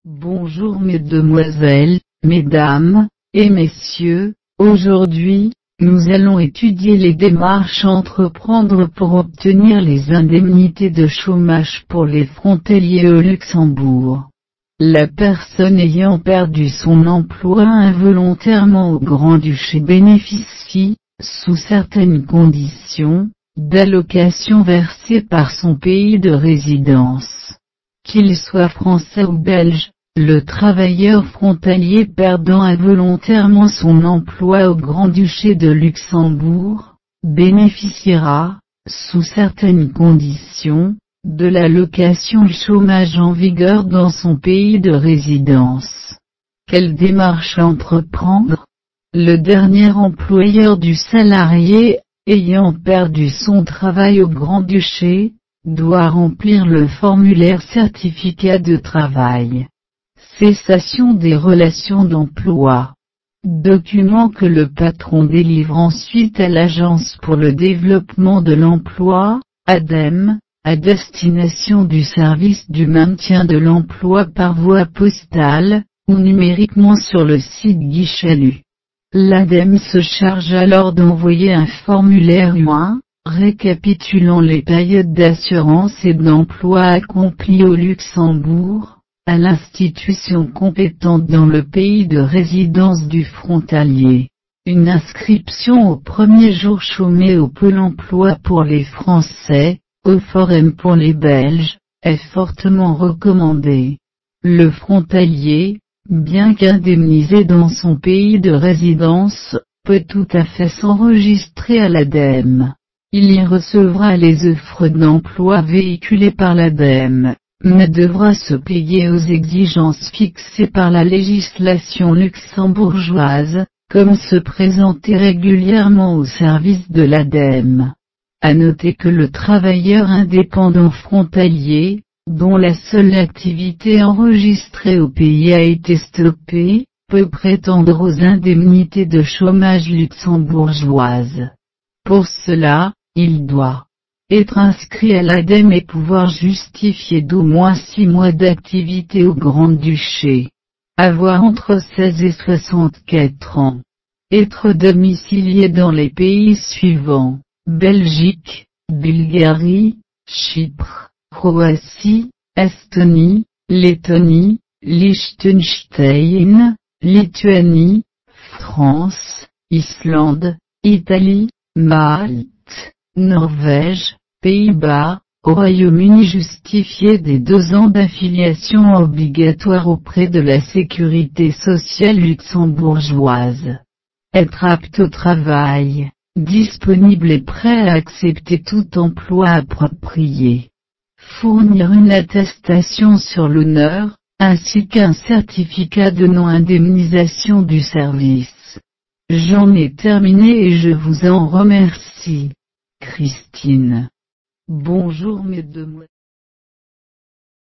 Bonjour mesdemoiselles, mesdames, et messieurs, aujourd'hui, nous allons étudier les démarches à entreprendre pour obtenir les indemnités de chômage pour les frontaliers au Luxembourg. La personne ayant perdu son emploi involontairement au Grand-Duché bénéficie, sous certaines conditions, d'allocations versées par son pays de résidence. Qu'il soit français ou belge, le travailleur frontalier perdant involontairement son emploi au Grand-Duché de Luxembourg, bénéficiera, sous certaines conditions, de l'allocation chômage en vigueur dans son pays de résidence. Quelle démarche entreprendre? Le dernier employeur du salarié, ayant perdu son travail au Grand-Duché, doit remplir le formulaire certificat de travail. Cessation des relations d'emploi. Document que le patron délivre ensuite à l'Agence pour le développement de l'emploi, ADEME, à destination du service du maintien de l'emploi par voie postale, ou numériquement sur le site Guichet. L'ADEME se charge alors d'envoyer un formulaire U1, récapitulant les périodes d'assurance et d'emploi accomplies au Luxembourg, à l'institution compétente dans le pays de résidence du frontalier. Une inscription au premier jour chômé au Pôle emploi pour les Français, au Forum pour les Belges, est fortement recommandée. Le frontalier, bien qu'indemnisé dans son pays de résidence, peut tout à fait s'enregistrer à l'ADEME. Il y recevra les offres d'emploi véhiculées par l'ADEME, mais devra se plier aux exigences fixées par la législation luxembourgeoise, comme se présenter régulièrement au service de l'ADEME. À noter que le travailleur indépendant frontalier, dont la seule activité enregistrée au pays a été stoppée, peut prétendre aux indemnités de chômage luxembourgeoises. Pour cela, il doit être inscrit à l'ADEME et pouvoir justifier d'au moins 6 mois d'activité au Grand-Duché. Avoir entre 16 et 64 ans. Être domicilié dans les pays suivants: Belgique, Bulgarie, Chypre, Croatie, Estonie, Lettonie, Liechtenstein, Lituanie, France, Islande, Italie, Malte, Norvège, Pays-Bas, au Royaume-Uni. Justifié des 2 ans d'affiliation obligatoire auprès de la sécurité sociale luxembourgeoise. Être apte au travail, disponible et prêt à accepter tout emploi approprié. Fournir une attestation sur l'honneur, ainsi qu'un certificat de non-indemnisation du service. J'en ai terminé et je vous en remercie. Christine. Bonjour mesdemoiselles.